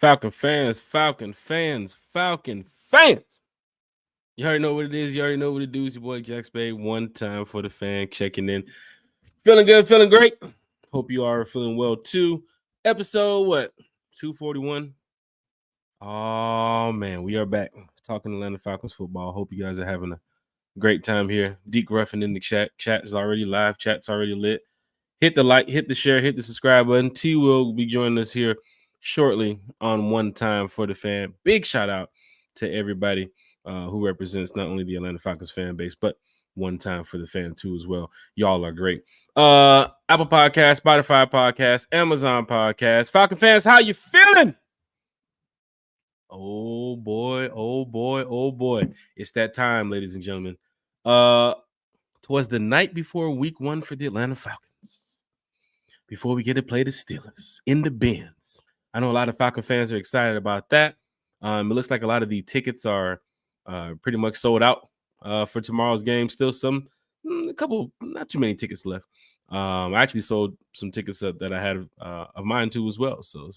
Falcon fans, Falcon fans, Falcon fans. You already know what it is. You already know what it do. It's your boy Jack Spade. One time for the fan checking in. Feeling good, feeling great. Hope you are feeling well too. Episode what? 241. Oh man, we are back talking Atlanta Falcons football. Hope you guys are having a great time here. Deep Ruffin in the chat. Chat is already live. Chat's already lit. Hit the like, hit the share, hit the subscribe button. T will be joining us here shortly on One Time for the Fan. Big shout out to everybody who represents not only the Atlanta Falcons fan base, but One Time for the Fan too as well. Y'all are great. Apple Podcast, Spotify Podcast, Amazon Podcast. Falcon fans, how you feeling? Oh boy, oh boy, oh boy. It's that time, ladies and gentlemen. Twas the night before week 1 for the Atlanta Falcons. Before we get to play the Steelers in the Benz. I know a lot of Falcon fans are excited about that. It looks like a lot of the tickets are pretty much sold out for tomorrow's game. Still a couple, not too many tickets left. I actually sold some tickets that I had of mine too as well. So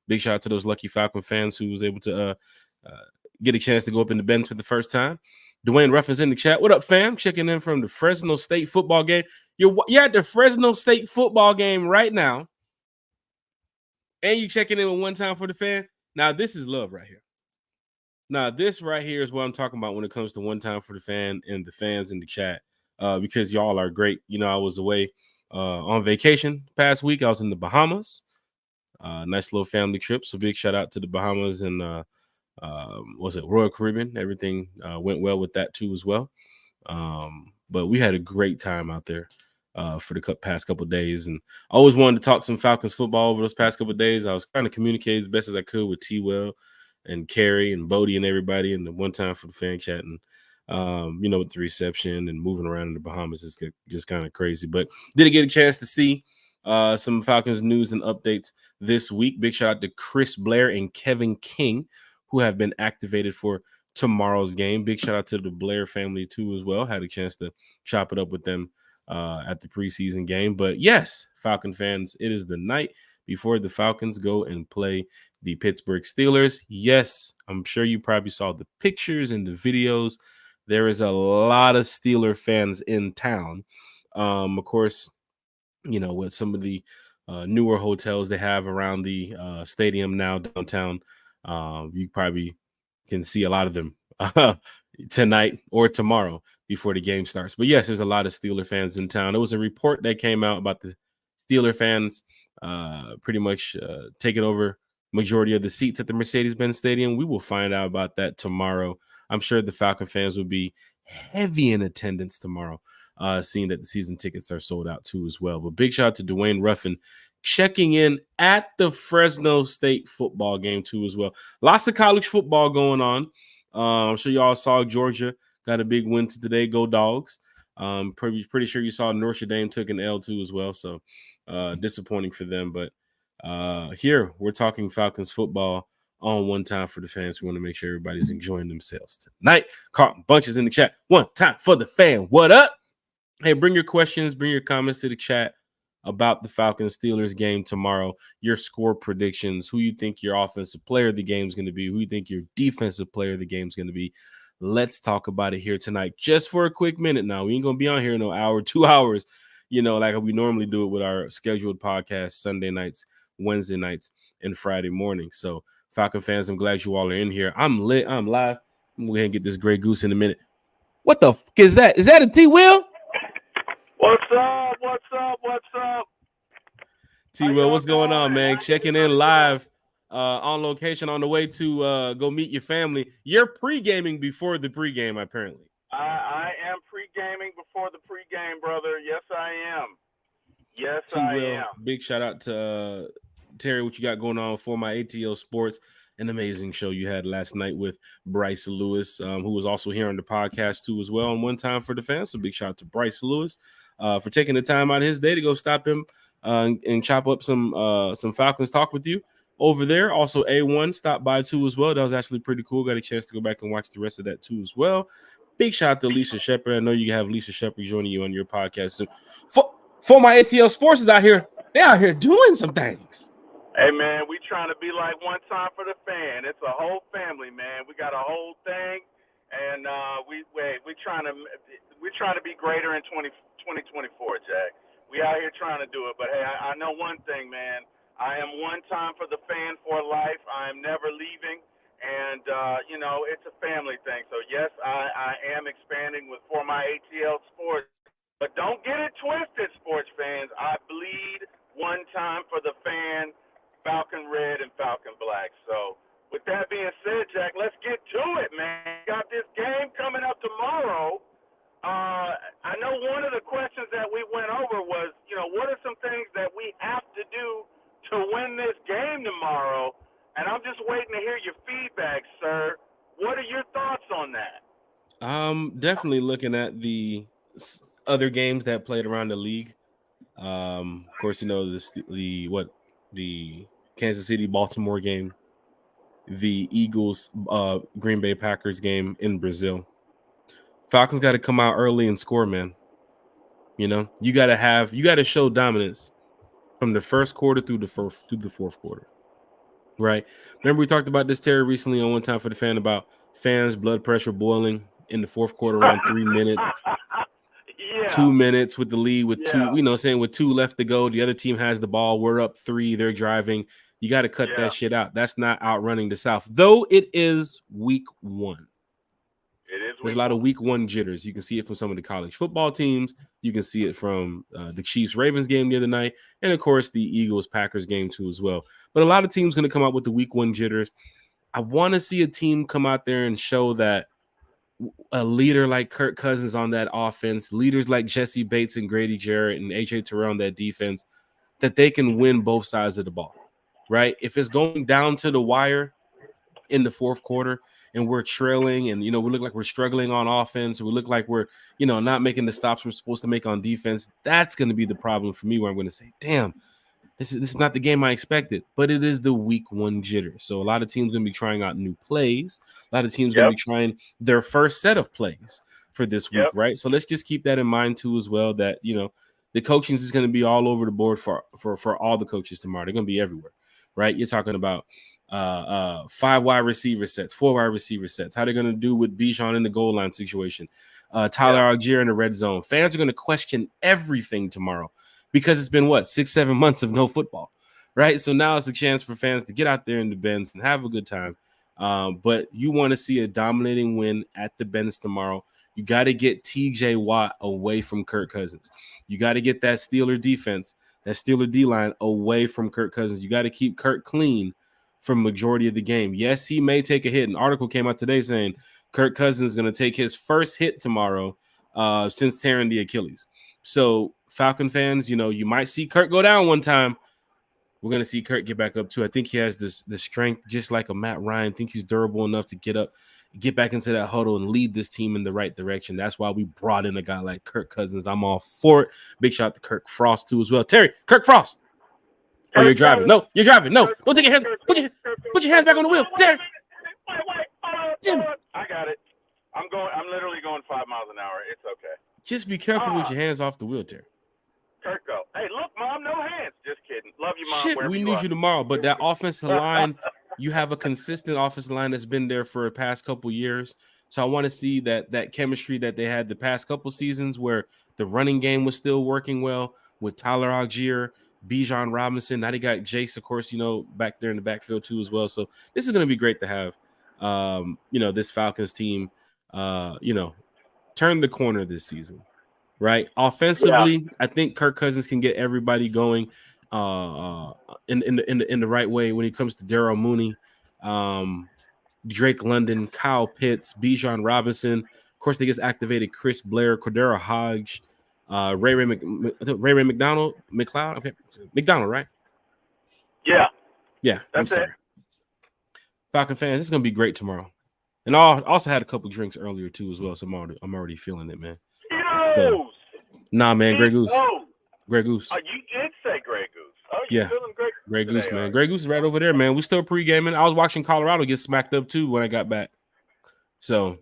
big shout out to those lucky Falcon fans who was able to get a chance to go up in the Benz for the first time. Dwayne Ruffin's in the chat. What up, fam? Checking in from the Fresno State football game. You're at the Fresno State football game right now. And you checking in with One Time for the Fan. Now, this is love right here. Now, this right here is what I'm talking about when it comes to One Time for the Fan and the fans in the chat. Because y'all are great. You know, I was away on vacation past week. I was in the Bahamas. Nice little family trip. So big shout out to the Bahamas and Royal Caribbean. Everything went well with that too as well. But we had a great time out there for the past couple of days, and I always wanted to talk some Falcons football over those past couple of days. I was trying to communicate as best as I could with T-Well and Carrie and Bodie and everybody, and the One Time for the Fan chat, and with the reception and moving around in the Bahamas is just kind of crazy. But did get a chance to see some Falcons news and updates this week. Big shout out to Chris Blair and Kevin King, who have been activated for tomorrow's game. Big shout out to the Blair family too as well. Had a chance to chop it up with them at the preseason game. But yes, Falcon fans, it is the night before the Falcons go and play the Pittsburgh Steelers. Yes, I'm sure you probably saw the pictures and the videos. There is a lot of Steeler fans in town. Of course, with some of the newer hotels they have around the stadium now downtown, you probably can see a lot of them tonight or tomorrow before the game starts. But yes, there's a lot of Steeler fans in town. There was a report that came out about the Steeler fans pretty much taking over majority of the seats at the Mercedes-Benz Stadium. We will find out about that tomorrow. I'm sure the Falcon fans will be heavy in attendance tomorrow, seeing that the season tickets are sold out too as well. But big shout out to Dwayne Ruffin checking in at the Fresno State football game too as well. Lots of college football going on. I'm sure y'all saw Georgia got a big win today. Go Dogs. Pretty sure you saw Notre Dame took an L too as well. So disappointing for them. But here we're talking Falcons football on One Time for the Fans. We want to make sure everybody's enjoying themselves tonight. Carlton Bunches in the chat. One Time for the Fan. What up? Hey, bring your questions, bring your comments to the chat about the Falcons Steelers game tomorrow, your score predictions, who you think your offensive player of the game is going to be, who you think your defensive player of the game is going to be. Let's talk about it here tonight, just for a quick minute. Now, we ain't going to be on here in no hour, 2 hours, like we normally do it with our scheduled podcast Sunday nights, Wednesday nights, and Friday morning. So, Falcon fans, I'm glad you all are in here. I'm lit. I'm live. I'm going to go ahead and get this Grey Goose in a minute. What the fuck is that? Is that a T-Will? What's up? What's up? What's up? T-Will, what's going on, man? Checking in live on location on the way to go meet your family. You're pre-gaming before the pre-game, apparently. I am pre-gaming before the pre-game, brother. Yes, I am. Yes, T-Will, I am. big shout out to Terry, what you got going on for my ATL Sports. An amazing show you had last night with Bryce Lewis, who was also here on the podcast too as well on One Time for the Fans. So big shout out to Bryce Lewis for taking the time out of his day to go stop him and chop up some Falcons talk with you over there. Also, A1 stopped by too as well. That was actually pretty cool. Got a chance to go back and watch the rest of that too as well. Big shout out to Lisa Shepard. I know you have Lisa Shepard joining you on your podcast soon. For my ATL Sports is out here. They're out here doing some things. Hey man, we trying to be like one time for the fan. It's a whole family, man. We got a whole thing, and we trying to be greater in 2024, Jack. We out here trying to do it, but hey, I know one thing, man. I am one time for the fan for life. I am never leaving, and it's a family thing. So yes, I am expanding with for my ATL Sports, but don't get it twisted, sports fans. I bleed one time for the fan Falcon Red and Falcon Black. So, with that being said, Jack, let's get to it, man. Got this game coming up tomorrow. I know one of the questions that we went over was, what are some things that we have to do to win this game tomorrow? And I'm just waiting to hear your feedback, sir. What are your thoughts on that? Definitely looking at the other games that played around the league. Of course, the Kansas City Baltimore game, the Eagles Green Bay Packers game in Brazil. Falcons got to come out early and score, man. You got to show dominance from the first quarter through the fourth quarter. Right? Remember we talked about this, Terry, recently on One Time for the Fan about fans' blood pressure boiling in the fourth quarter around 3 minutes. Yeah. 2 minutes with the lead with with 2 left to go. The other team has the ball. We're up 3. They're driving. You got to cut that shit out. That's not outrunning the South, though it is week 1. There's a lot of week 1 jitters. You can see it from some of the college football teams. You can see it from the Chiefs-Ravens game the other night. And, of course, the Eagles-Packers game, too, as well. But a lot of teams going to come out with the week 1 jitters. I want to see a team come out there and show that a leader like Kirk Cousins on that offense, leaders like Jesse Bates and Grady Jarrett and A.J. Terrell on that defense, that they can win both sides of the ball, right? If it's going down to the wire in the fourth quarter and we're trailing and, we look like we're struggling on offense, we look like we're, not making the stops we're supposed to make on defense, that's going to be the problem for me where I'm going to say, damn, this is not the game I expected, but it is the week 1 jitter. So a lot of teams going to be trying out new plays. A lot of teams going to be trying their first set of plays for this week, right? So let's just keep that in mind too as well, that, the coaching is going to be all over the board for all the coaches tomorrow. They're going to be everywhere, right? You're talking about 5 wide receiver sets, 4 wide receiver sets, how they're going to do with Bijan in the goal line situation, Tyler Algier in the red zone. Fans are going to question everything tomorrow, because it's been 6-7 months of no football, right? So now it's a chance for fans to get out there in the Benz and have a good time. But you want to see a dominating win at the Benz tomorrow. You got to get TJ Watt away from Kirk Cousins. You got to get that Steeler defense, that Steeler D-line away from Kirk Cousins. You got to keep Kirk clean from majority of the game. Yes, he may take a hit. An article came out today saying Kirk Cousins is going to take his first hit tomorrow since tearing the Achilles. So Falcon fans, you might see Kirk go down one time. We're going to see Kirk get back up too. I think he has the strength, just like a Matt Ryan. I think he's durable enough to get up, get back into that huddle and lead this team in the right direction. That's why we brought in a guy like Kirk Cousins. I'm all for it. Big shout out to Kirk Frost too as well. Terry, Kirk Frost. Oh, you're driving. No, you're driving. No, don't take your hands. Put your hands back on the wheel. Terry. Wait. I got it. I'm literally going 5 miles an hour. It's okay. Just be careful with your hands off the wheel, Terry. Kirk, go. Hey, look, Mom, no hands. Just kidding. Love you, Mom. Shit, we need you tomorrow. But that offensive line, you have a consistent offensive line that's been there for the past couple years. So I want to see that chemistry that they had the past couple seasons where the running game was still working well with Tyler Algier, Bijan Robinson. Now they got Jace, of course, back there in the backfield too as well. So this is going to be great to have, this Falcons team, turn the corner this season, right? Offensively, I think Kirk Cousins can get everybody going in the right way when it comes to Darryl Mooney, Drake London, Kyle Pitts, Bijan Robinson. Of course, they just activated Chris Blair, Cordero Hodge, Ray McDonald, McLeod. Okay, McDonald, right? Yeah. That's it. Falcon fans, this is gonna be great tomorrow. And I also had a couple drinks earlier too as well, so I'm already feeling it, man. So, nah, man, Grey Goose. Grey Goose. Oh, you did say Grey Goose. Oh, you're feeling great. Grey Goose, man. Grey Goose is right over there, man. We still pre-gaming. I was watching Colorado get smacked up too when I got back. So,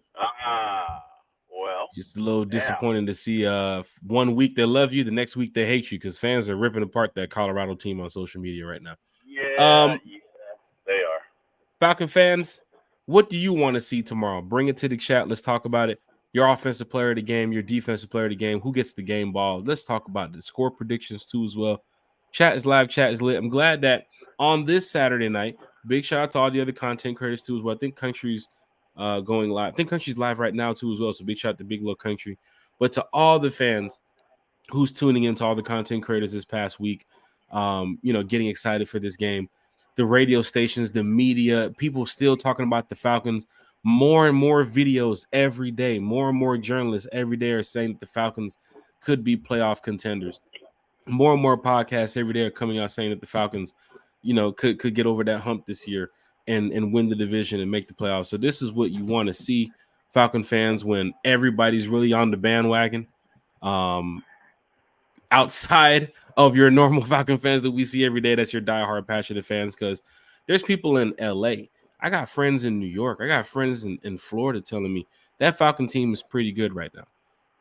well, just a little disappointing to see 1 week they love you, the next week they hate you, because fans are ripping apart that Colorado team on social media right now. Yeah, Yeah, they are. Falcon fans, what do you want to see tomorrow? Bring it to the chat. Let's talk about it. Your offensive player of the game, your defensive player of the game, who gets the game ball. Let's talk about the score predictions too as well. Chat is live, chat is lit. I'm glad that on this Saturday night, big shout out to all the other content creators too as well. I think Country's going live. I think Country's live right now too as well. So big shout out to Big Little Country. But to all the fans who's tuning into all the content creators this past week, getting excited for this game. The radio stations, the media, people still talking about the Falcons. More and more videos every day, more and more journalists every day are saying that the Falcons could be playoff contenders. More and more podcasts every day are coming out saying that the Falcons, could get over that hump this year and win the division and make the playoffs. So this is what you want to see, Falcon fans, when everybody's really on the bandwagon. Outside of your normal Falcon fans that we see every day, that's your diehard passionate fans, because there's people in LA. I got friends in New York. I got friends in Florida telling me that Falcon team is pretty good right now,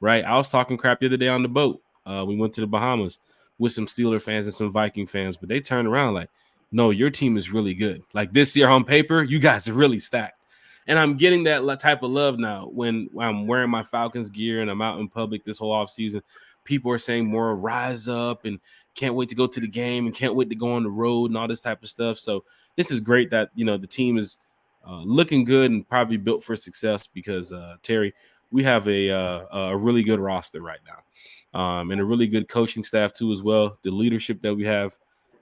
right? I was talking crap the other day on the boat. We went to the Bahamas with some Steeler fans and some Viking fans, but they turned around like, no, your team is really good. Like this year on paper, you guys are really stacked. And I'm getting that type of love now when I'm wearing my Falcons gear and I'm out in public this whole offseason. People are saying more rise up and can't wait to go to the game and can't wait to go on the road and all this type of stuff. So this is great that, the team is looking good and probably built for success because, Terry, we have a really good roster right now and a really good coaching staff too as well. The leadership that we have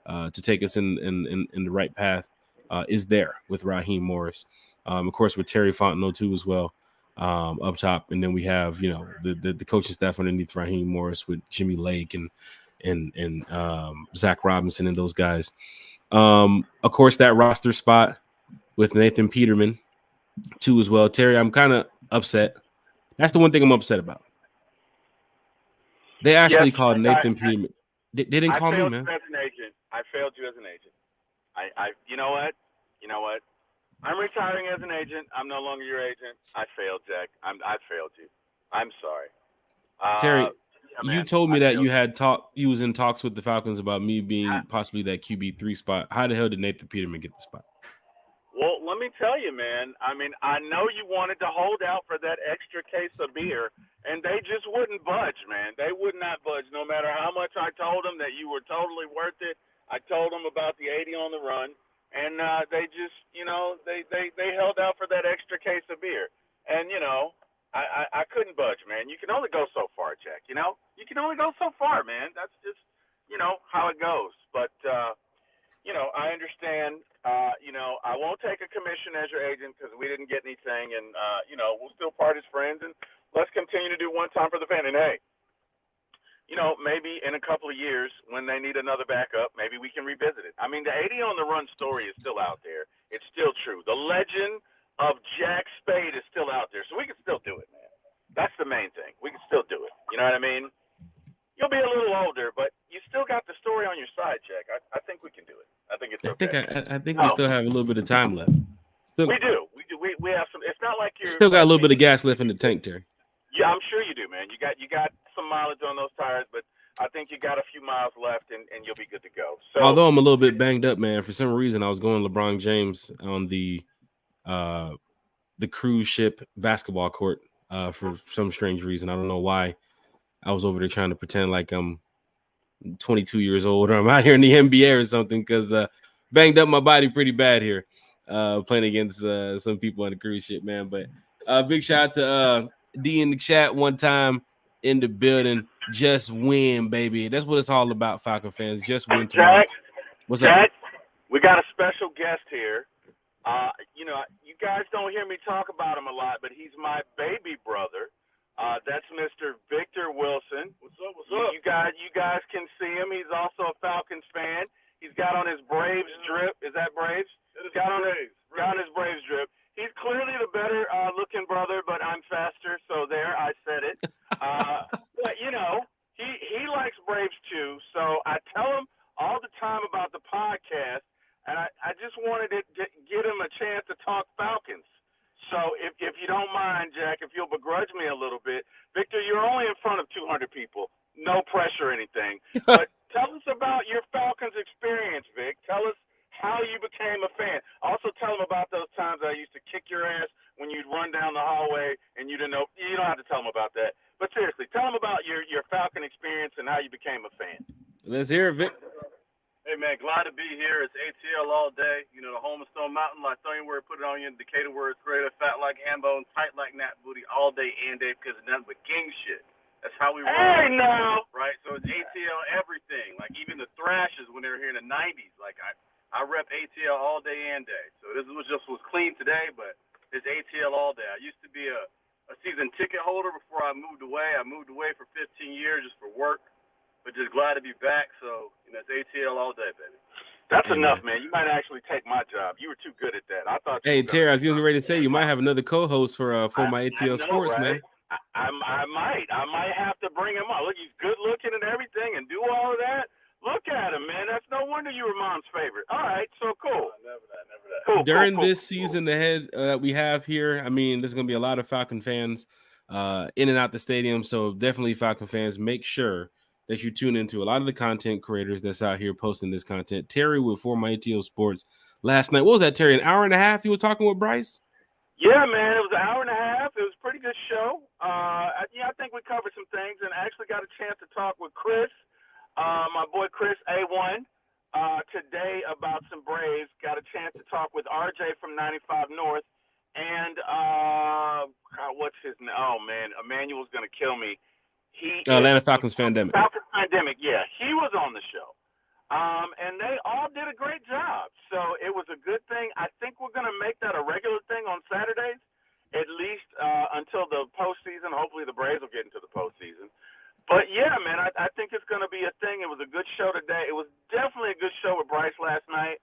to take us in the right path is there with Raheem Morris. Of course, with Terry Fontenot too as well. Up top, and then we have the coaching staff underneath Raheem Morris with Jimmy Lake and Zach Robinson and those guys. Of course, that roster spot with Nathan Peterman too as well. Terry, I'm kind of upset. That's the one thing I'm upset about. They actually called Nathan Peterman. They didn't call me, man. I failed you as an agent. I you know what? I'm retiring as an agent. I'm no longer your agent. I failed, Jack. I failed you. I'm sorry. Terry, you told me that you was in talks with the Falcons about me being possibly that QB3 spot. How the hell did Nathan Peterman get the spot? Well, let me tell you, man. I mean, I know you wanted to hold out for that extra case of beer, and they just wouldn't budge, man. They would not budge no matter how much I told them that you were totally worth it. I told them about the 80 on the run. And they just, they held out for that extra case of beer. And, I couldn't budge, man. You can only go so far, Jack, You can only go so far, man. That's just, how it goes. But, I understand, I won't take a commission as your agent because we didn't get anything. And, we'll still part as friends. And let's continue to do one time for the fan. And, hey, maybe in a couple of years when they need another backup, maybe we can revisit it. I mean, the 80 on the run story is still out there. It's still true. The legend of Jack Spade is still out there. So we can still do it, man. That's the main thing. We can still do it. You know what I mean? You'll be a little older, but you still got the story on your side, Jack. I think we can do it. I think it's okay. I think we still have a little bit of time left. We do. We have some. It's not like you're still got a little bit of gas left in the tank, Terry. Yeah, I'm sure you do, man. You got some mileage on those tires, but I think you got a few miles left, and you'll be good to go. So, although I'm a little bit banged up, man, for some reason I was going LeBron James on the cruise ship basketball court for some strange reason. I don't know why. I was over there trying to pretend like I'm 22 years old or I'm out here in the NBA or something because banged up my body pretty bad here playing against some people on the cruise ship, man. But big shout out to D in the chat one time in the building. Just win, baby. That's what it's all about, Falcon fans. Just win tomorrow. Jack, what's Jack, up? We got a special guest here. You guys don't hear me talk about him a lot, but he's my baby brother. That's Mr. Victor Wilson. What's up? What's up? You guys can see him. He's also a Falcons fan. He's got on his Braves drip. Is that Braves? It is got on Braves. Got on his Braves drip. He's clearly the better looking brother, but I'm faster, so there, I said it. But he likes Braves too. So I tell him all the time about the podcast, and I just wanted to get him a chance to talk Falcons. So if you don't mind, Jack, if you'll begrudge me a little bit, Victor, you're only in front of 200 people. No pressure or anything. But tell us about your Falcons experience, Vic. Tell us how you became a fan. Also, tell them about those times I used to kick your ass when you'd run down the hallway and you didn't know. You don't have to tell them about that. But seriously, tell them about your Falcon experience and how you became a fan. Let's hear it, Vic. Hey man, glad to be here. It's ATL all day. You know, the home of Stone Mountain, Lithuanian put it on you in Decatur where it's greater, fat like ham bone, tight like nat booty, all day and day because it's nothing but king shit. That's how we roll. Hey now, right? So it's ATL everything. Like even the Thrashes when they were here in the '90s. Like I rep ATL all day and day. So this was clean today, but it's ATL all day. I used to be a season ticket holder before I moved away. I moved away for 15 years just for work. But just glad to be back. So, it's ATL all day, baby. That's enough, man. You might actually take my job. You were too good at that. I thought. Hey, Terry, I was getting ready to say you might have another co-host for my ATL Sports, right? man. I might have to bring him on. Look, he's good looking and everything, and do all of that. Look at him, man. That's no wonder you were Mom's favorite. All right, so cool. Never that. Cool. During this season ahead that we have here, I mean, there's going to be a lot of Falcon fans in and out the stadium. So definitely, Falcon fans, make sure that you tune into a lot of the content creators that's out here posting this content. Terry with For My ATL Sports last night. What was that, Terry? An hour and a half you were talking with Bryce? Yeah, man. It was an hour and a half. It was a pretty good show. I think we covered some things and actually got a chance to talk with Chris, my boy Chris A1, today about some Braves. Got a chance to talk with RJ from 95 North. And what's his name? Oh, man. Emmanuel's going to kill me. Atlanta Falcons Fandemic. Falcons Fandemic, yeah. He was on the show. And they all did a great job. So it was a good thing. I think we're going to make that a regular thing on Saturdays, at least until the postseason. Hopefully the Braves will get into the postseason. But, yeah, man, I think it's going to be a thing. It was a good show today. It was definitely a good show with Bryce last night.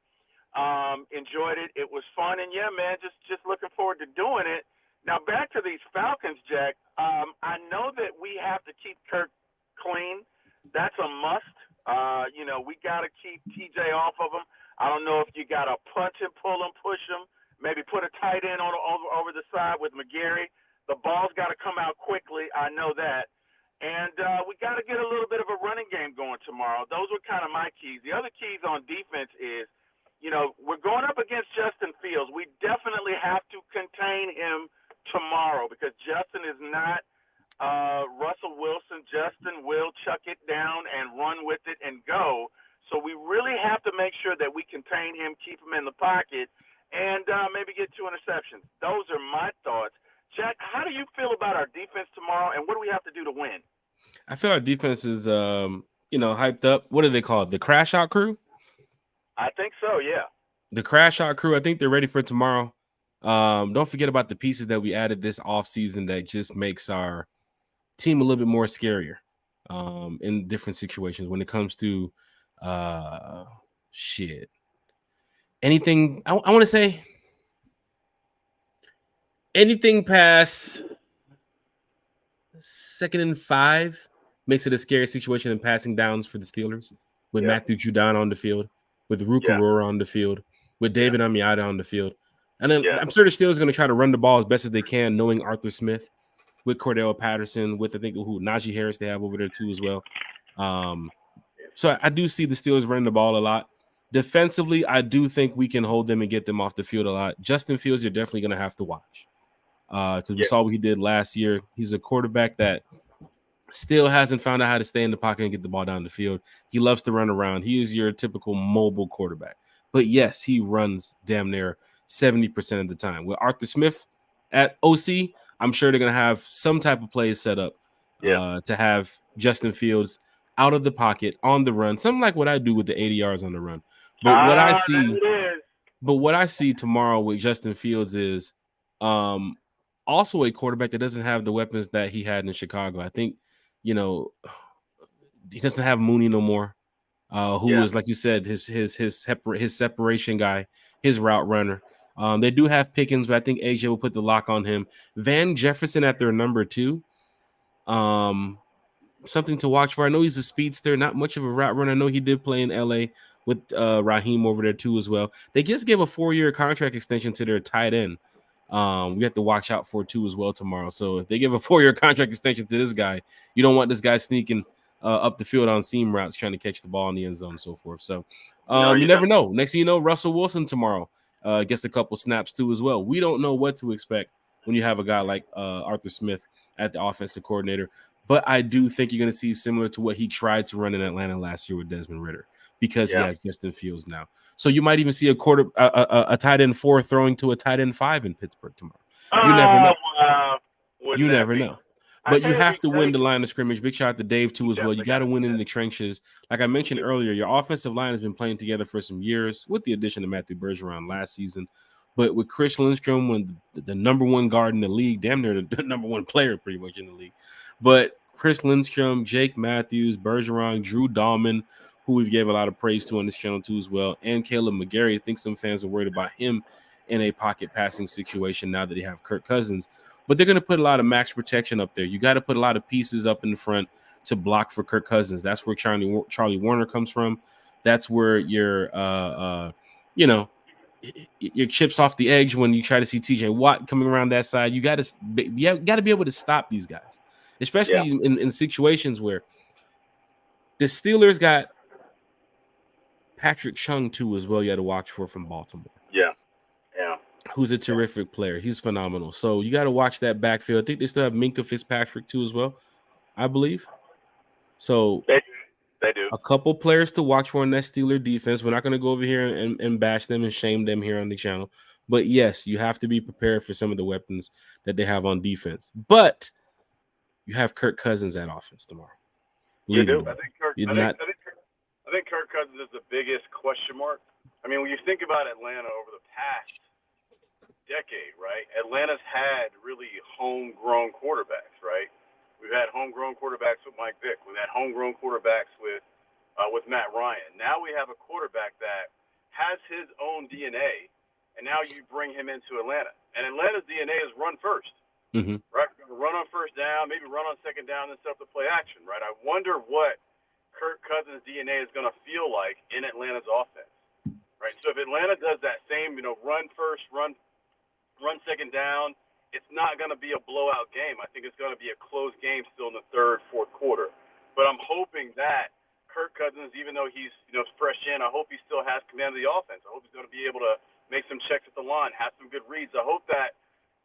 Enjoyed it. It was fun. And, yeah, man, just looking forward to doing it. Now, back to these Falcons, Jack. I know that we have to keep Kirk clean. That's a must. We got to keep TJ off of him. I don't know if you got to punch him, pull him, push him, maybe put a tight end over the side with McGarry. The ball's got to come out quickly. I know that. And we got to get a little bit of a running game going tomorrow. Those were kind of my keys. The other keys on defense is, we're going up against Justin Fields. We definitely have to contain him tomorrow because Justin is not Russell Wilson. Justin will chuck it down and run with it and go. So we really have to make sure that we contain him, keep him in the pocket, and maybe get 2 interceptions. Those are my thoughts. Jack, how do you feel about our defense tomorrow, and what do we have to do to win? I feel our defense is, hyped up. What do they call it? The Crash Out Crew? I think so, yeah. The Crash Out Crew, I think they're ready for tomorrow. Don't forget about the pieces that we added this offseason that just makes our team a little bit more scarier in different situations when it comes to anything. I want to say anything past 2nd and 5 makes it a scary situation in passing downs for the Steelers with Matthew Judon on the field, with Ruka Roar on the field, with David Amiata on the field. And then I'm sure the Steelers are going to try to run the ball as best as they can, knowing Arthur Smith, with Cordell Patterson, with Najee Harris they have over there too as well. So I do see the Steelers running the ball a lot. Defensively, I do think we can hold them and get them off the field a lot. Justin Fields, you're definitely going to have to watch because we saw what he did last year. He's a quarterback that still hasn't found out how to stay in the pocket and get the ball down the field. He loves to run around. He is your typical mobile quarterback. But, yes, he runs damn near 70% of the time. With Arthur Smith at OC, I'm sure they're going to have some type of plays set up to have Justin Fields out of the pocket on the run, something like what I do with the 80 yards on the run. But what I see tomorrow with Justin Fields is also a quarterback that doesn't have the weapons that he had in Chicago. I think, he doesn't have Mooney no more, who is, like you said, his separation guy, his route runner. They do have Pickens, but I think AJ will put the lock on him. Van Jefferson at their number 2. Something to watch for. I know he's a speedster, not much of a route runner. I know he did play in LA with Raheem over there too as well. They just gave a 4-year contract extension to their tight end. We have to watch out for too as well tomorrow. So if they give a 4-year contract extension to this guy, you don't want this guy sneaking up the field on seam routes, trying to catch the ball in the end zone and so forth. So No, you never know. Next thing you know, Russell Wilson tomorrow gets a couple snaps too as well. We don't know what to expect when you have a guy like Arthur Smith at the offensive coordinator. But I do think you're going to see similar to what he tried to run in Atlanta last year with Desmond Ridder, because he has Justin Fields now. So you might even see a tight end 4 throwing to a tight end 5 in Pittsburgh tomorrow. You never know. You never know. But you have to win the line of scrimmage. Big shout out to Dave, too, as well. You got to win in the trenches. Like I mentioned earlier, your offensive line has been playing together for some years with the addition of Matthew Bergeron last season. But with Chris Lindstrom, when the number one guard in the league, damn near the number one player pretty much in the league. But Chris Lindstrom, Jake Matthews, Bergeron, Drew Dahlman, who we've gave a lot of praise to on this channel too as well, and Caleb McGarry. I think some fans are worried about him in a pocket passing situation now that they have Kirk Cousins. But they're going to put a lot of max protection up there. You got to put a lot of pieces up in the front to block for Kirk Cousins. That's where Charlie Warner comes from. That's where your chips off the edge when you try to see TJ Watt coming around that side. You got to be able to stop these guys, especially in situations where the Steelers got Patrick Chung too as well. You got to watch for from Baltimore. Yeah. Who's a terrific player. He's phenomenal. So you got to watch that backfield. I think they still have Minkah Fitzpatrick too as well, I believe. So they do. A couple players to watch for in that Steeler defense. We're not going to go over here and bash them and shame them here on the channel. But yes, you have to be prepared for some of the weapons that they have on defense. But you have Kirk Cousins at offense tomorrow. You do. I think Kirk Cousins is the biggest question mark. I mean, when you think about Atlanta over the past decade, right? Atlanta's had really homegrown quarterbacks, right? We've had homegrown quarterbacks with Mike Vick. We've had homegrown quarterbacks with Matt Ryan. Now we have a quarterback that has his own DNA, and now you bring him into Atlanta. And Atlanta's DNA is run first, right? Run on first down, maybe run on second down, and stuff to play action, right? I wonder what Kirk Cousins' DNA is going to feel like in Atlanta's offense, right? So if Atlanta does that same, run first, run second down, it's not going to be a blowout game. I think it's going to be a close game still in the third, fourth quarter. But I'm hoping that Kirk Cousins, even though he's fresh in, I hope he still has command of the offense. I hope he's going to be able to make some checks at the line, have some good reads. I hope that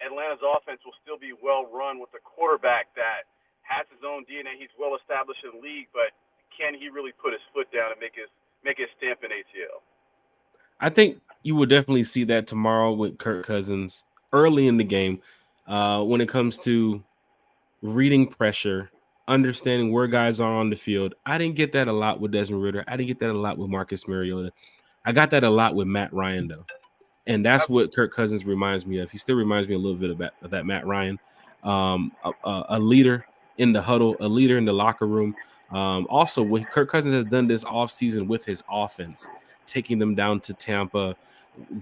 Atlanta's offense will still be well run with a quarterback that has his own DNA. He's well established in the league, but can he really put his foot down and make his stamp in ATL? I think you will definitely see that tomorrow with Kirk Cousins early in the game. When it comes to reading pressure, understanding where guys are on the field. I didn't get that a lot with Desmond Ridder. I didn't get that a lot with Marcus Mariota. I got that a lot with Matt Ryan, though. And that's what Kirk Cousins reminds me of. He still reminds me a little bit of that Matt Ryan, a leader in the huddle, a leader in the locker room. Also, what Kirk Cousins has done this offseason with his offense, taking them down to Tampa,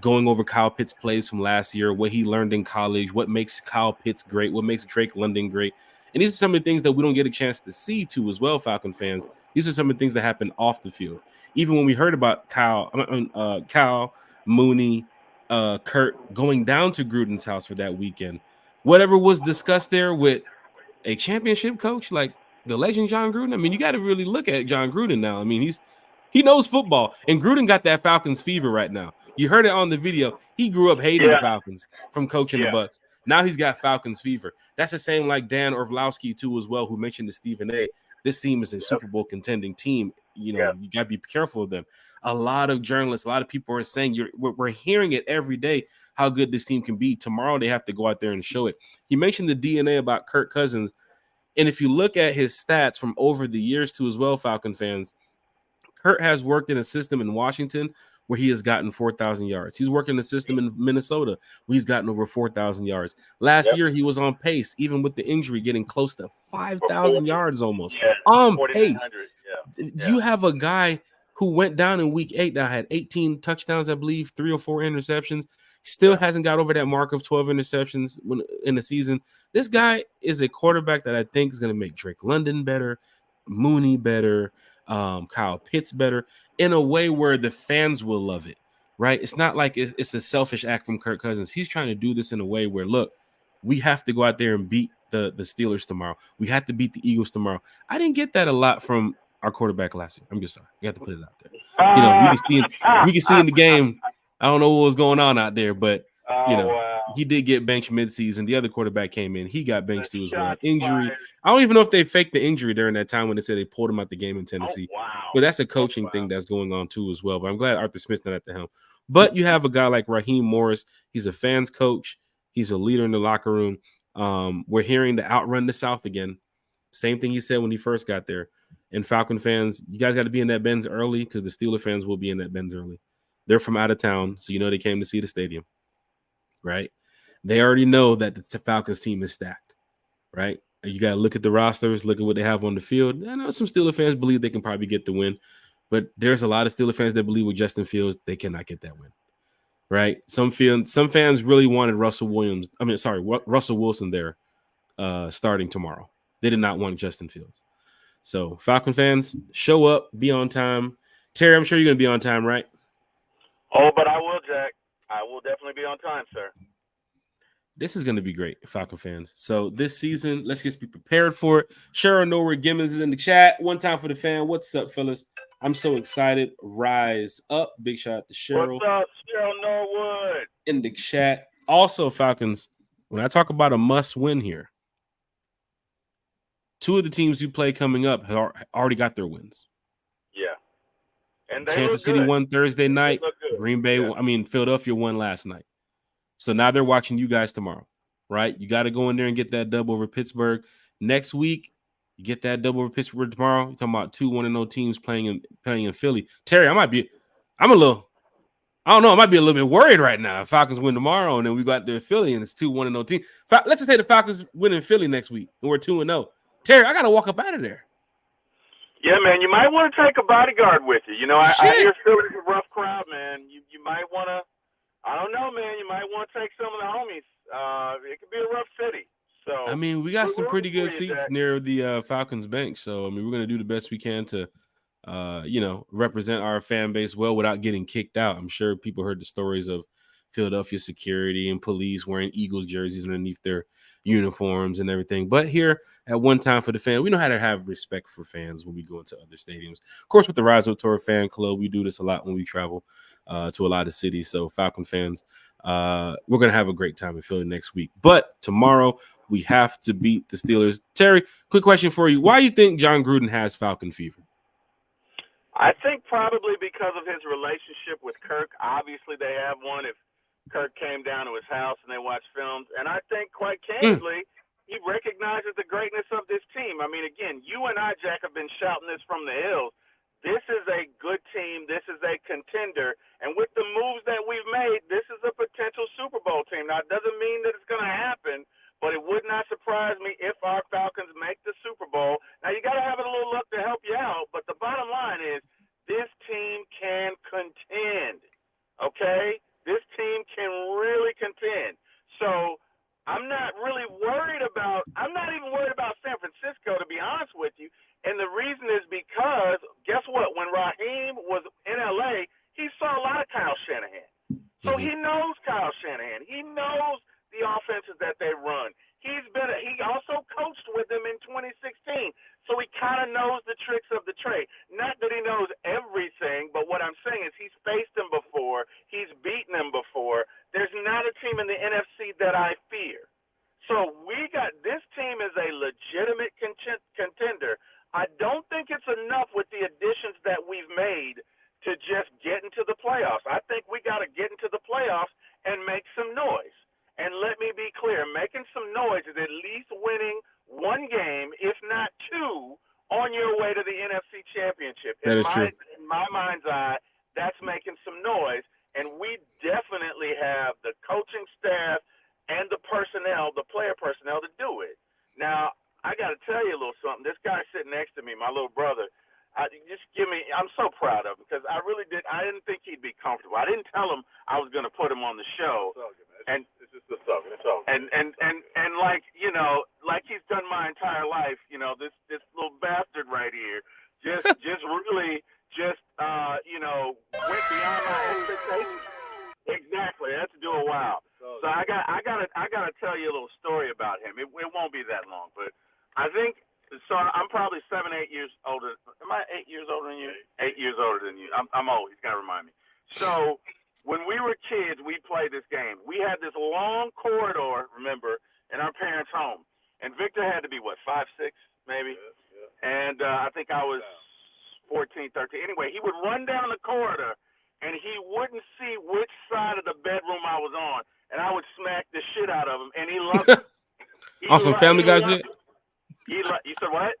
going over Kyle Pitts' plays from last year, what he learned in college, what makes Kyle Pitts great, what makes Drake London great. And these are some of the things that we don't get a chance to see too as well, Falcon fans. These are some of the things that happen off the field. Even when we heard about Kyle, Mooney, Kurt going down to Gruden's house for that weekend, whatever was discussed there with a championship coach like the legend John Gruden. I mean, you got to really look at John Gruden now. I mean, he knows football, and Gruden got that Falcons fever right now. You heard it on the video. He grew up hating the Falcons from coaching the Bucs. Now he's got Falcons fever. That's the same like Dan Orlovsky too as well, who mentioned to Stephen A. This team is a Super Bowl contending team. You got to be careful of them. A lot of journalists, a lot of people are saying we're hearing it every day how good this team can be. Tomorrow they have to go out there and show it. He mentioned the DNA about Kirk Cousins, and if you look at his stats from over the years too as well, Falcon fans, Kurt has worked in a system in Washington where he has gotten 4,000 yards. He's working in a system in Minnesota where he's gotten over 4,000 yards. Last year, he was on pace, even with the injury, getting close to 5,000 yards almost. On pace. You have a guy who went down in week 8 that had 18 touchdowns, I believe, 3 or 4 interceptions. Still hasn't got over that mark of 12 interceptions in the season. This guy is a quarterback that I think is going to make Drake London better, Mooney better, Kyle Pitts better, in a way where the fans will love it, right? It's not like it's a selfish act from Kirk Cousins. He's trying to do this in a way where, look, we have to go out there and beat the Steelers tomorrow. We have to beat the Eagles tomorrow. I didn't get that a lot from our quarterback last year. I'm just sorry. We have to put it out there. You know, we can see in the game. I don't know what was going on out there, but he did get benched midseason. The other quarterback came in. He got benched too as well. Injury. I don't even know if they faked the injury during that time when they said they pulled him out the game in Tennessee. But that's a coaching thing that's going on too as well. But I'm glad Arthur Smith's not at the helm. But you have a guy like Raheem Morris. He's a fans coach. He's a leader in the locker room. We're hearing to outrun the South again. Same thing he said when he first got there. And Falcon fans, you guys got to be in that Benz early because the Steeler fans will be in that Benz early. They're from out of town, so you know they came to see the stadium, right? They already know that the Falcons team is stacked, right? And you got to look at the rosters, look at what they have on the field. I know some Steeler fans believe they can probably get the win, but there's a lot of Steeler fans that believe with Justin Fields they cannot get that win, right? Some fans really wanted Russell Wilson there starting tomorrow. They did not want Justin Fields. So Falcon fans, show up, be on time. Terry, I'm sure you're going to be on time, right? Oh, but I will, Jack. I will definitely be on time, sir. This is going to be great, Falcon fans. So this season, let's just be prepared for it. Cheryl Norwood Gimmons is in the chat. One time for the fan. What's up, fellas? I'm so excited. Rise up. Big shout out to Cheryl. What's up, Cheryl Norwood? In the chat. Also, Falcons, when I talk about a must win here, two of the teams you play coming up have already got their wins. Yeah. And they Kansas City won Thursday night. Green Bay, Philadelphia won last night. So now they're watching you guys tomorrow, right? You got to go in there and get that dub over Pittsburgh. Next week, you get that dub over Pittsburgh tomorrow. You're talking about 2 1-0 teams playing in Philly. Terry, I might be a little bit worried right now. If Falcons win tomorrow and then we got there Philly and it's 2 1-0 team. Let's just say the Falcons win in Philly next week and we're 2-0. Terry, I got to walk up out of there. Yeah, man, you might want to take a bodyguard with you. You know, I hear Philly's a rough crowd, man. You might want to, I don't know, man, you might want to take some of the homies. It could be a rough city. So I mean, we got some pretty good seats near the Falcons bench. So, I mean, we're going to do the best we can to, represent our fan base well without getting kicked out. I'm sure people heard the stories of Philadelphia security and police wearing Eagles jerseys underneath their uniforms and everything. But here at One Time for the Fan, we know how to have respect for fans when we go into other stadiums. Of course, with the Rise Up Tour Fan Club, we do this a lot when we travel to a lot of cities. So Falcon fans, we're going to have a great time in Philly next week. But tomorrow, we have to beat the Steelers. Terry, quick question for you. Why do you think John Gruden has Falcon fever? I think probably because of his relationship with Kirk. Obviously, they have one if Kirk came down to his house and they watched films. And I think, quite candidly, he recognizes the greatness of this team. I mean, again, you and I, Jack, have been shouting this from the hills. This is a good team. This is a contender. And with the moves that we've made, this is a potential Super Bowl team. Now, it doesn't mean that it's going to happen, but it would not surprise me if our Falcons make the Super Bowl. Now, you got to have a little luck to help you out, but the bottom line is this team can contend, okay? This team can really contend. So I'm not even worried about San Francisco, to be honest with you. And the reason is because, guess what? When Raheem was in L.A., he saw a lot of Kyle Shanahan. So he knows Kyle Shanahan. He knows the offenses that they run. He also coached with them in 2016. So he kind of knows the tricks of the trade. Not that he knows everything, but what I'm saying is he's faced them before. He's beaten them before. There's not a team in the NFC that I fear. So this team is a legitimate contender. I don't think it's enough with the additions that we've made to just get into the playoffs. I think we got to get into the playoffs and make some noise. And let me be clear, making some noise is at least winning one game, if not two, on your way to the NFC Championship. That is true. In my mind's eye, that's making some noise. And we definitely have the coaching staff and the personnel, the player personnel, to do it. Now, I got to tell you a little something. This guy sitting next to me, my little brother, I'm so proud of him because I didn't think he'd be comfortable. I didn't tell him I was going to put him on the show. It's just the stuff. And like, you know, like he's done my entire life, you know, this little bastard right here just really went beyond my expectations. Exactly. That's doing wow. So I gotta tell you a little story about him. It won't be that long, but I think so. I'm probably 7, 8 years older. Am I 8 years older than you? 8 years older than you. I'm old. He's gotta remind me. So when we were kids, we played this game. We had this long corridor, remember, in our parents' home, and Victor had to be what, 5, 6, maybe, and I think I was 14, 13. Anyway, he would run down the corridor, and he wouldn't see which side of the bedroom I was on, and I would smack the shit out of him, and he loved it. Awesome Family Guy shit? You said what?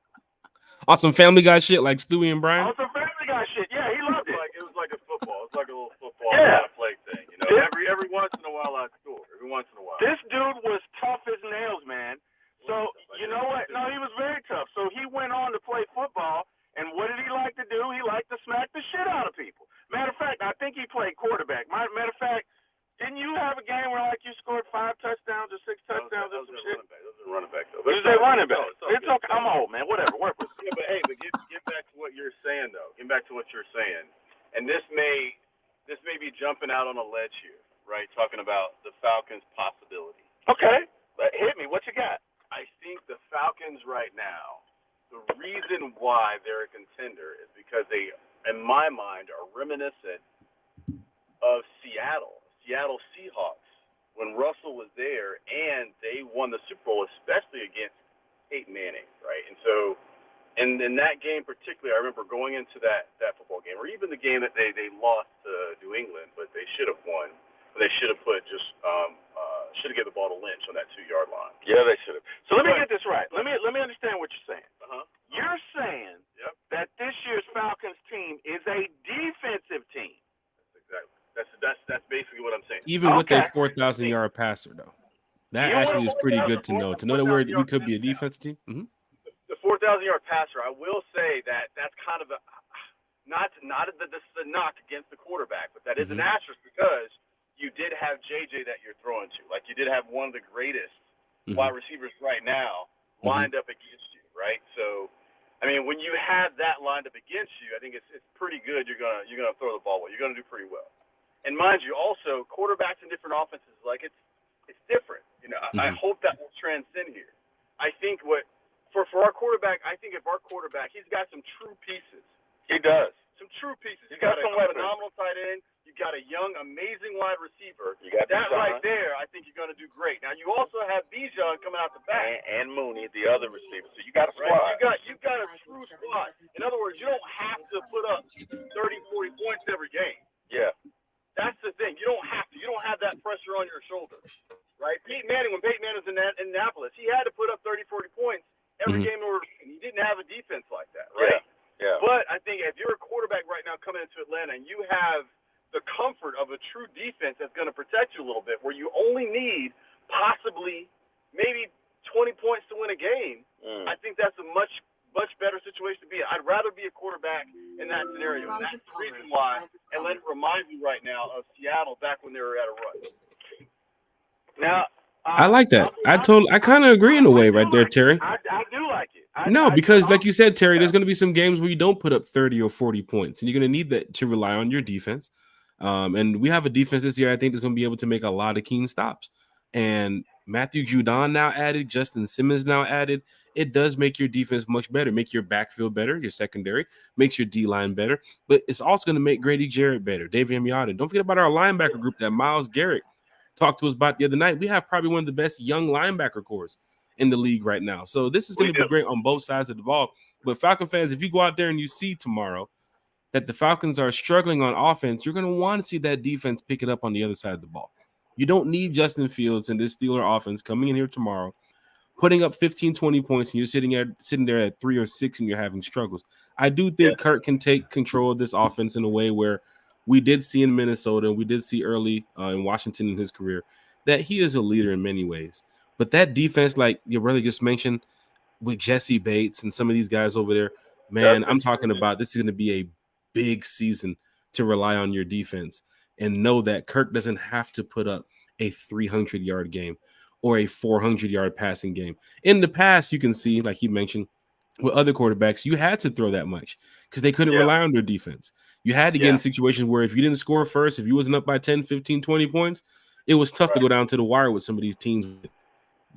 Awesome Family Guy shit like Stewie and Brian? Awesome Family Guy shit. Yeah, he loved it. It was like a football. It was like a little football kind of play thing. You know, every once in a while I'd score. Every once in a while. This dude was tough as nails, man. So, you know what? No, he was very tough. So he went on to play football, and what did he like to do? He liked to smack the shit out of people. Matter of fact, I think he played quarterback. Matter of fact, didn't you have a game where like you scored 5 touchdowns or 6 touchdowns or some shit? Those are running back though. What is that running back? It's okay. I'm old, man. Whatever. Work with it. Yeah, but hey, get back to what you're saying though. Get back to what you're saying. And this may be jumping out on a ledge here, right? Talking about the Falcons' possibility. Okay. Hit me. What you got? I think the Falcons right now, the reason why they're a contender is because they, in my mind, are reminiscent of Seattle Seahawks when Russell was there and they won the Super Bowl, especially against Peyton Manning, right? And so, in that game particularly, I remember going into that football game, or even the game that they lost to New England, but they should have won. But they should have should have given the ball to Lynch on that 2-yard line. Yeah, they should have. So let me get this right. Let me understand what you're saying. You're saying that this year's Falcons team is a defensive team. That's basically what I'm saying. Even with a 4,000-yard passer, though. That actually is pretty good to know. To know that we could be a defensive team. Mm-hmm. The 4,000-yard passer, I will say that's kind of this is a knock against the quarterback, but that is an asterisk because you did have JJ that you're throwing to. Like you did have one of the greatest wide receivers right now lined up against you, right? So, I mean, when you have that lined up against you, I think it's pretty good. You're gonna throw the ball well. You're gonna do pretty well. And mind you, also quarterbacks in different offenses, like it's different. You know, I hope that will transcend here. I think for our quarterback, I think if our quarterback, he's got some true pieces. He does. Some true pieces. He's got some weapons. Phenomenal tight end. You got a young, amazing wide receiver. You got that right there. I think you're going to do great. Now you also have Bijan coming out the back and Mooney, the other receiver. So you got a squad. Right? You got a true squad. In other words, you don't have to put up 30, 40 points every game. Yeah. That's the thing. You don't have to. You don't have that pressure on your shoulders, right? When Peyton Manning was in Indianapolis, he had to put up 30, 40 points every game in order. He didn't have a defense like that, right? Yeah. But I think if you're a quarterback right now coming into Atlanta and you have the comfort of a true defense that's going to protect you a little bit, where you only need possibly maybe 20 points to win a game, I think that's a much better situation to be in. I'd rather be a quarterback in that scenario. And that's the reason why Atlanta reminds me right now of Seattle back when they were at a run. Now, I like that. I kind of agree in a way right there, Terry. I do like it. Because like you said, Terry, there's going to be some games where you don't put up 30 or 40 points, and you're going to need that to rely on your defense. And we have a defense this year, I think, that's going to be able to make a lot of keen stops. And Matthew Judon now added, Justin Simmons now added. It does make your defense much better, make your backfield better, your secondary, makes your D-line better. But it's also going to make Grady Jarrett better, David Miata. Don't forget about our linebacker group that Myles Garrett talked to us about the other night. We have probably one of the best young linebacker corps in the league right now. So this is going to be great on both sides of the ball. But Falcon fans, if you go out there and you see tomorrow that the Falcons are struggling on offense, you're going to want to see that defense pick it up on the other side of the ball. You don't need Justin Fields and this Steeler offense coming in here tomorrow, putting up 15, 20 points, and you're sitting there at 3 or 6 and you're having struggles. I do think Kirk can take control of this offense in a way where we did see in Minnesota, and we did see early in Washington in his career, that he is a leader in many ways. But that defense, like your brother just mentioned, with Jesse Bates and some of these guys over there, man, I'm talking about this is going to be a big season to rely on your defense and know that Kirk doesn't have to put up a 300-yard game or a 400-yard passing game. In the past, you can see, like he mentioned, with other quarterbacks, you had to throw that much because they couldn't rely on their defense. You had to get in situations where if you didn't score first, if you wasn't up by 10, 15, 20 points, it was tough to go down to the wire with some of these teams with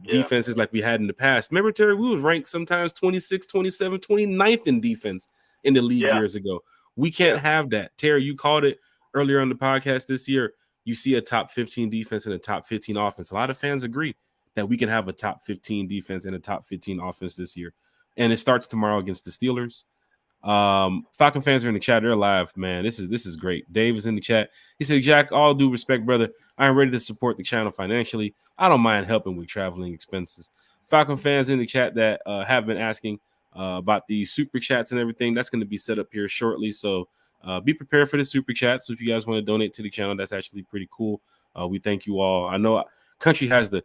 defenses like we had in the past. Remember, Terry, we was ranked sometimes 26, 27, 29th in defense in the league years ago. We can't have that. Terry, you called it earlier on the podcast this year. You see a top 15 defense and a top 15 offense. A lot of fans agree that we can have a top 15 defense and a top 15 offense this year. And it starts tomorrow against the Steelers. Falcon fans are in the chat. They're live, man. This is great. Dave is in the chat. He said, Jack, all due respect, brother, I am ready to support the channel financially. I don't mind helping with traveling expenses. Falcon fans in the chat that have been asking about the super chats and everything, that's going to be set up here shortly. So be prepared for the super chats. So if you guys want to donate to the channel, that's actually pretty cool. We thank you all. I know Country has the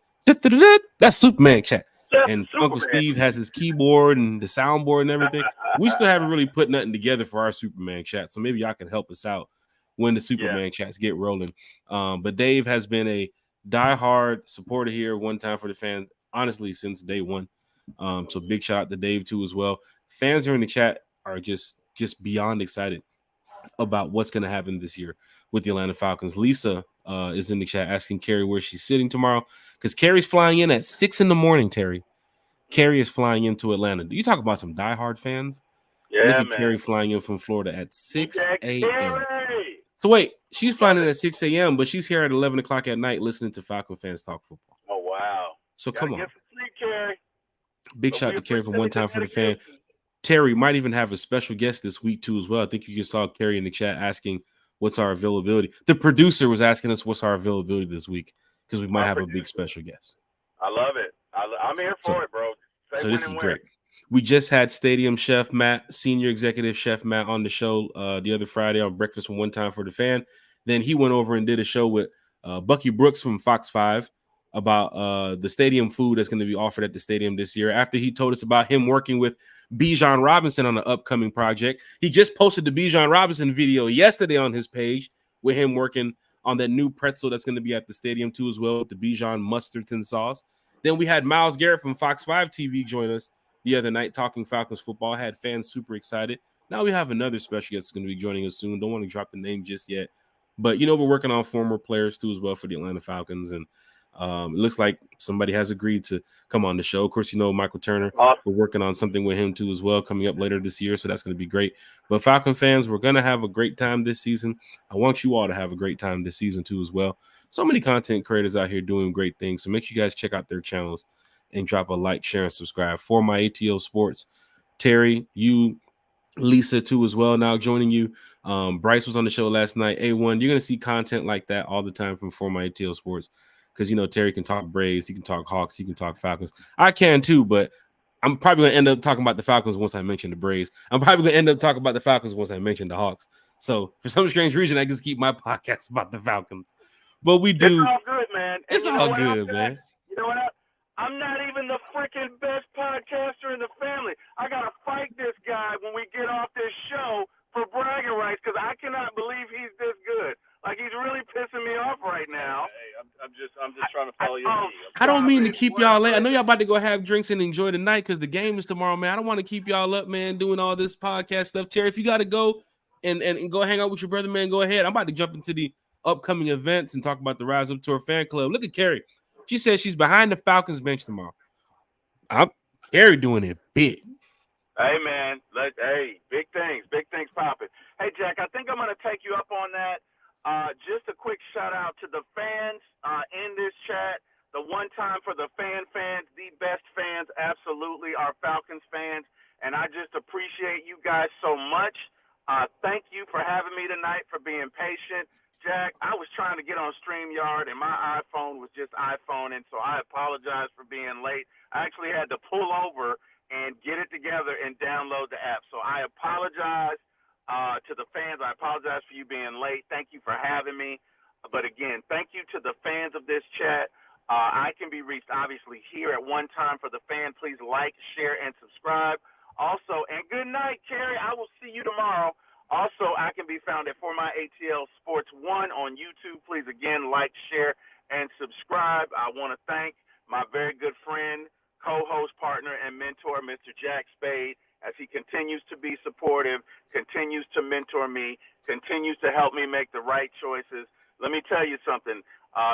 that's Superman chat. And Uncle Steve has his keyboard and the soundboard and everything. We still haven't really put nothing together for our Superman chat, so maybe y'all can help us out when the Superman chats get rolling. But Dave has been a diehard supporter here, one time for the fans, honestly, since day one. So big shout out to Dave too as well. Fans here in the chat are just beyond excited about what's going to happen this year with the Atlanta Falcons. Lisa is in the chat asking Carrie where she's sitting tomorrow, because Carrie's flying in at 6 a.m. Terry. Carrie is flying into Atlanta. You talk about some diehard fans. Yeah, look at man. Carrie flying in from Florida at 6 a.m. So wait, she's flying in at 6 a.m., but she's here at 11 o'clock at night listening to Falcon fans talk football. Oh, wow. So Gotta come on. Get some sleep, Carrie. Big shout to Carrie from One Time for the Fan. Terry might even have a special guest this week too as well. I think you just saw Carrie in the chat asking what's our availability. The producer was asking us what's our availability this week, because we might have a big special guest. I love it. I'm here for it, bro. So this is great. We just had Stadium Chef Matt, Senior Executive Chef Matt, on the show the other Friday on Breakfast from One Time for the Fan. Then he went over and did a show with Bucky Brooks from Fox 5 about the stadium food that's going to be offered at the stadium this year. After he told us about him working with Bijan Robinson on an upcoming project. He just posted the Bijan Robinson video yesterday on his page with him working on that new pretzel that's going to be at the stadium too as well, with the Bijan mustard and sauce. Then we had Myles Garrett from Fox 5 TV join us the other night talking Falcons football. Had fans super excited. Now we have another special guest that's going to be joining us soon. Don't want to drop the name just yet. But, we're working on former players too as well for the Atlanta Falcons. And it looks like somebody has agreed to come on the show. Of course, Michael Turner. Awesome. We're working on something with him too as well coming up later this year. So that's going to be great. But Falcon fans, we're going to have a great time this season. I want you all to have a great time this season too as well. So many content creators out here doing great things. So make sure you guys check out their channels and drop a like, share, and subscribe. For my ATL Sports, Terry, you, Lisa too as well, now joining you. Bryce was on the show last night. A1, you're going to see content like that all the time from For My ATL Sports, because, Terry can talk Braves, he can talk Hawks, he can talk Falcons. I can too, but I'm probably going to end up talking about the Falcons once I mention the Braves. I'm probably going to end up talking about the Falcons once I mention the Hawks. So for some strange reason, I just keep my podcast about the Falcons. But we do. It's all good, man. It's all good, man. You know what? I'm not even the freaking best podcaster in the family. I got to fight this guy when we get off this show for bragging rights, because I cannot believe he's this good. Like, he's really pissing me off right now. Hey, I'm just trying to follow your lead. I don't mean to keep y'all late. I know y'all about to go have drinks and enjoy the night because the game is tomorrow, man. I don't want to keep y'all up, man, doing all this podcast stuff. Terry, if you got to go and go hang out with your brother, man, go ahead. I'm about to jump into the upcoming events and talk about the Rise Up Tour fan club. Look at Carrie. She says she's behind the Falcons bench tomorrow. Carrie doing it big. Hey, man. Hey, big things popping. Hey, Jack, I think I'm going to take you up on that. Just a quick shout out to the fans in this chat. The one time for the fans, the best fans, absolutely, are Falcons fans. And I just appreciate you guys so much. Thank you for having me tonight, for being patient. Jack, I was trying to get on StreamYard, and my iPhone was just iPhoning, so I apologize for being late. I actually had to pull over and get it together and download the app. So I apologize to the fans. I apologize for you being late. Thank you for having me. But, again, thank you to the fans of this chat. I can be reached, obviously, here at One Time for the Fan. Please like, share, and subscribe. Also, and good night, Carrie. I will see you tomorrow. Also, I can be found at For My ATL Sports 1 on YouTube. Please, again, like, share, and subscribe. I want to thank my very good friend, co-host, partner, and mentor, Mr. Jack Spade, as he continues to be supportive, continues to mentor me, continues to help me make the right choices. Let me tell you something.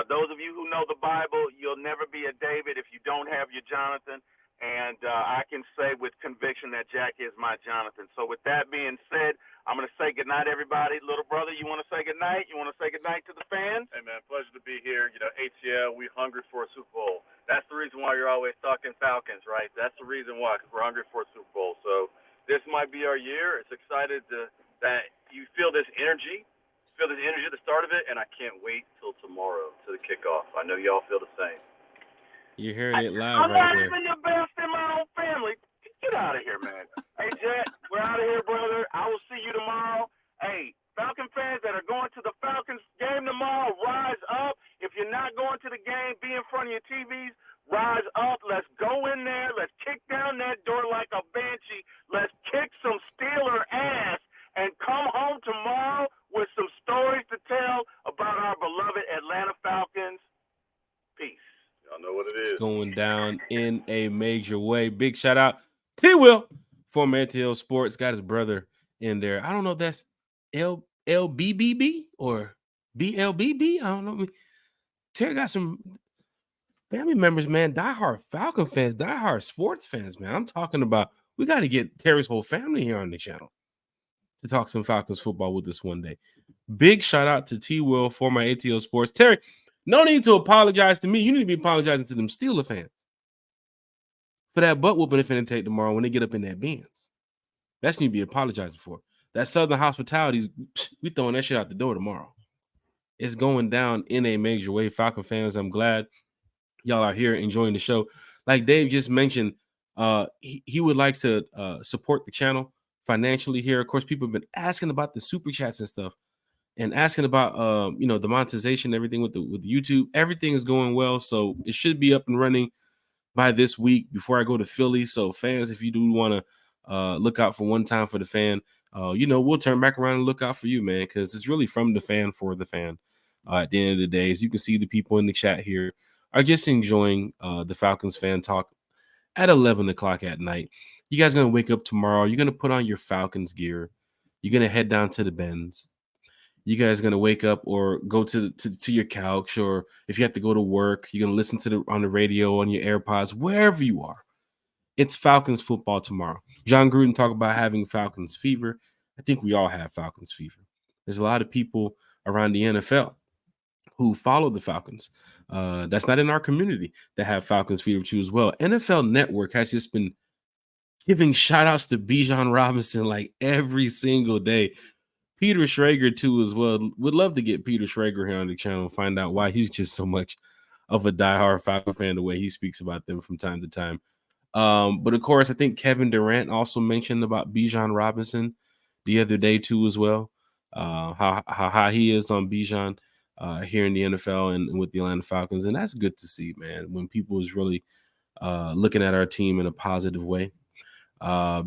Those of you who know the Bible, you'll never be a David if you don't have your Jonathan. And I can say with conviction that Jack is my Jonathan. So with that being said, I'm going to say goodnight, everybody. Little brother, you want to say goodnight? You want to say goodnight to the fans? Hey, man, pleasure to be here. You know, ATL, we hungry for a Super Bowl. That's the reason why you're always talking Falcons, right? That's the reason why, because we're hungry for a Super Bowl. So this might be our year. It's excited that you feel this energy at the start of it, and I can't wait till tomorrow to the kickoff. I know y'all feel the same. You're hearing it live I'm right not there. even the best in my own family. Get out of here, man. Hey, Jet, we're out of here, brother. I will see you tomorrow. Hey, Falcon fans that are going to the Falcons game tomorrow, rise up. If you're not going to the game, be in front of your TVs. Rise up. Let's go in there. Let's kick down that door like a banshee. Let's kick some Steeler ass and come home tomorrow with some stories to tell about our beloved Atlanta Falcons. Peace. Y'all know what it is. It's going down in a major way. Big shout out T Will, former ATL Sports, got his brother in there. I don't know if that's LBBB or BLBB. I don't know. Terry got some family members, man. Diehard Falcon fans, diehard sports fans, man. I'm talking about we got to get Terry's whole family here on the channel to talk some Falcons football with us one day. Big shout out to T Will, former ATL Sports. Terry, no need to apologize to me. You need to be apologizing to them Steeler fans for that butt whooping they're finna take tomorrow when they get up in that Benz. That's what you need to be apologizing for. That Southern hospitality, we throwing that shit out the door tomorrow. It's going down in a major way. Falcon fans, I'm glad y'all are here enjoying the show. Like Dave just mentioned, he would like to support the channel financially here. Of course, people have been asking about the super chats and stuff, and asking about the monetization, everything with YouTube. Everything is going well, so it should be up and running by this week before I go to Philly. So fans, if you do want to look out for One Time for the Fan, we'll turn back around and look out for you, man, because it's really from the fan for the fan. At the end of the day, as you can see, the people in the chat here are just enjoying the Falcons fan talk at 11 o'clock at night. You guys are going to wake up tomorrow. You're going to put on your Falcons gear. You're going to head down to the Benz. You guys are going to wake up or go to your couch, or if you have to go to work, you're going to listen to on the radio, on your AirPods, wherever you are. It's Falcons football tomorrow. John Gruden talked about having Falcons fever. I think we all have Falcons fever. There's a lot of people around the NFL who follow the Falcons. That's not in our community that have Falcons fever too as well. NFL Network has just been giving shout outs to Bijan Robinson like every single day. Peter Schrager too as well. Would love to get Peter Schrager here on the channel and find out why he's just so much of a diehard Falcon fan the way he speaks about them from time to time. But of course, I think Kevin Durant also mentioned about Bijan Robinson the other day too as well. How high he is on Bijan here in the NFL and with the Atlanta Falcons. And that's good to see, man, when people is really looking at our team in a positive way.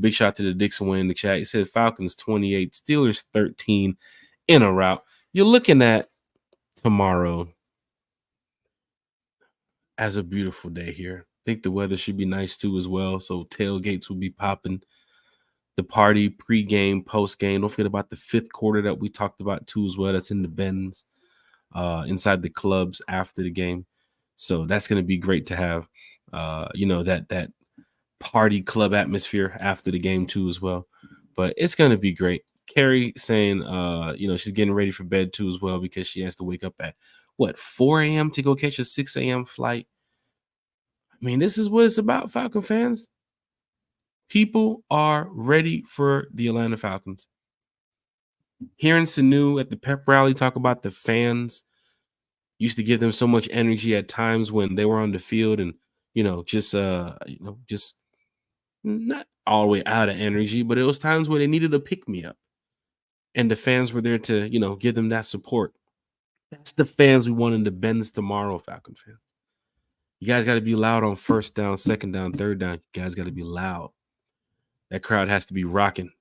Big shout out to the Dixon Way in the chat. He said Falcons 28, Steelers 13 in a rout. You're looking at tomorrow as a beautiful day here. I think the weather should be nice too as well. So tailgates will be popping. The party, pre-game, post-game. Don't forget about the fifth quarter that we talked about too as well. That's in the Benz, inside the clubs after the game. So that's going to be great to have, that party club atmosphere after the game too as well. But it's going to be great. Carrie saying, she's getting ready for bed too as well because she has to wake up at 4 a.m. to go catch a 6 a.m. flight. I mean, this is what it's about, Falcon fans. People are ready for the Atlanta Falcons. Hearing Sanu at the pep rally talk about the fans used to give them so much energy at times when they were on the field and, just not all the way out of energy, but it was times where they needed a pick-me-up. And the fans were there to, give them that support. That's the fans we want in the Benz tomorrow, Falcon fans. You guys got to be loud on first down, second down, third down. You guys got to be loud. That crowd has to be rocking.